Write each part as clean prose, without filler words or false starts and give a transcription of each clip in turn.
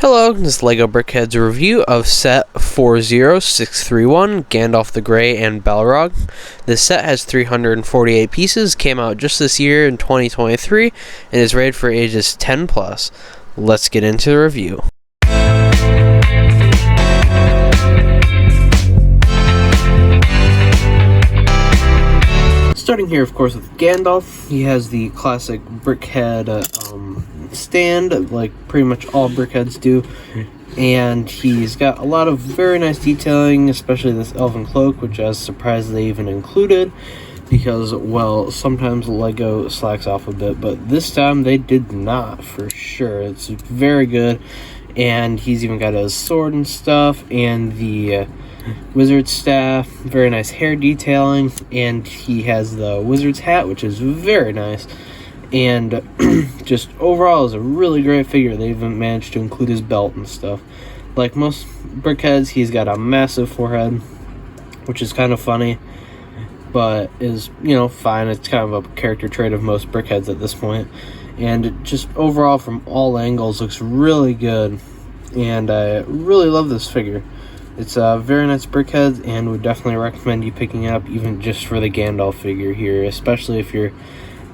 Hello, this is LEGO Brickheadz review of set 40631, Gandalf the Grey and Balrog. This set has 348 pieces, came out just this year in 2023, and is rated for ages 10+. Let's get into the review. Starting here, of course, with Gandalf. He has the classic Brickhead stand, like pretty much all Brickheads do, and he's got a lot of very nice detailing, especially this elven cloak, which I was surprised they even included, because, well, sometimes LEGO slacks off a bit, but this time they did not, for sure. It's very good, and he's even got his sword and stuff, and the wizard's staff, very nice hair detailing, and he has the wizard's hat, which is very nice, and just overall is a really great figure. They even managed to include his belt and stuff. Like most Brickheads, he's got a massive forehead, which is kind of funny, but is, you know, fine. It's kind of a character trait of most Brickheads at this point, and it just overall from all angles looks really good, and I really love this figure. It's a very nice Brickhead, and would definitely recommend you picking it up even just for the Gandalf figure here, especially if you're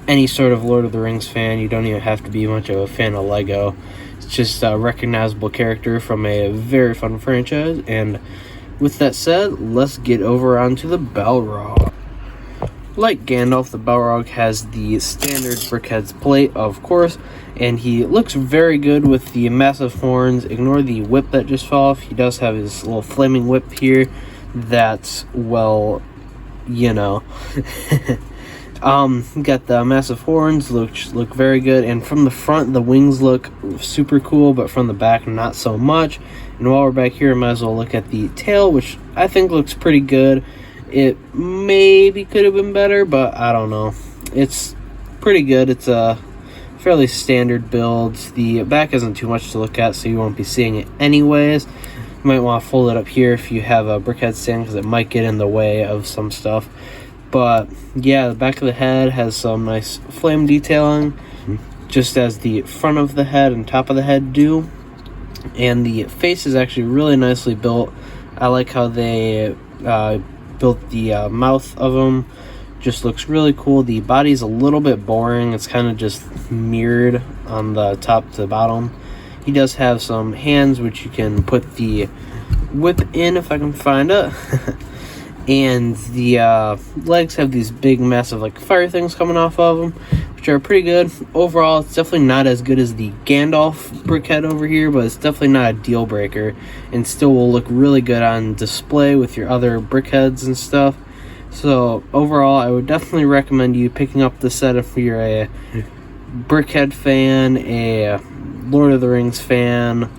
any sort of Lord of the Rings fan. You don't even have to be much of a fan of LEGO. It's just a recognizable character from a very fun franchise. And with that said, let's get over onto the Balrog. Like Gandalf, the Balrog has the standard Brickheadz plate, of course, and he looks very good with the massive horns. Ignore the whip that just fell off. He does have his little flaming whip here that's, well, you know. Got the massive horns, look very good, and from the front the wings look super cool, but from the back not so much. And while we're back here, I might as well look at the tail, which I think looks pretty good. It maybe could have been better, but I don't know. It's pretty good. It's a fairly standard build. The back isn't too much to look at, so you won't be seeing it anyways. You might want to fold it up here if you have a Brickhead stand, because it might get in the way of some stuff. But yeah, the back of the head has some nice flame detailing, just as the front of the head and top of the head do. And the face is actually really nicely built. I like how they built the mouth of him. Just looks really cool. The body's a little bit boring. It's kind of just mirrored on the top to the bottom. He does have some hands, which you can put the whip in if I can find it. And the legs have these big, massive, like, fire things coming off of them, which are pretty good. Overall, it's definitely not as good as the Gandalf Brickhead over here, but it's definitely not a deal breaker, and still will look really good on display with your other Brickheads and stuff. So overall, I would definitely recommend you picking up the set if you're a Brickhead fan, a Lord of the Rings fan,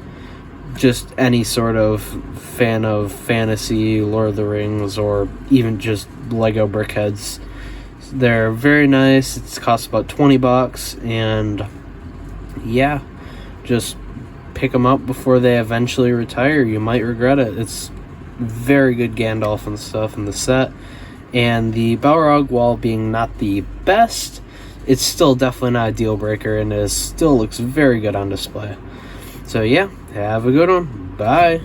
just any sort of fan of fantasy, Lord of the Rings, or even just LEGO Brickheads. They're very nice. It costs about $20, and yeah, just pick them up before they eventually retire. You might regret it. It's very good Gandalf and stuff in the set, and the Balrog, while being not the best, it's still definitely not a deal breaker, and it still looks very good on display. So yeah, have a good one. Bye.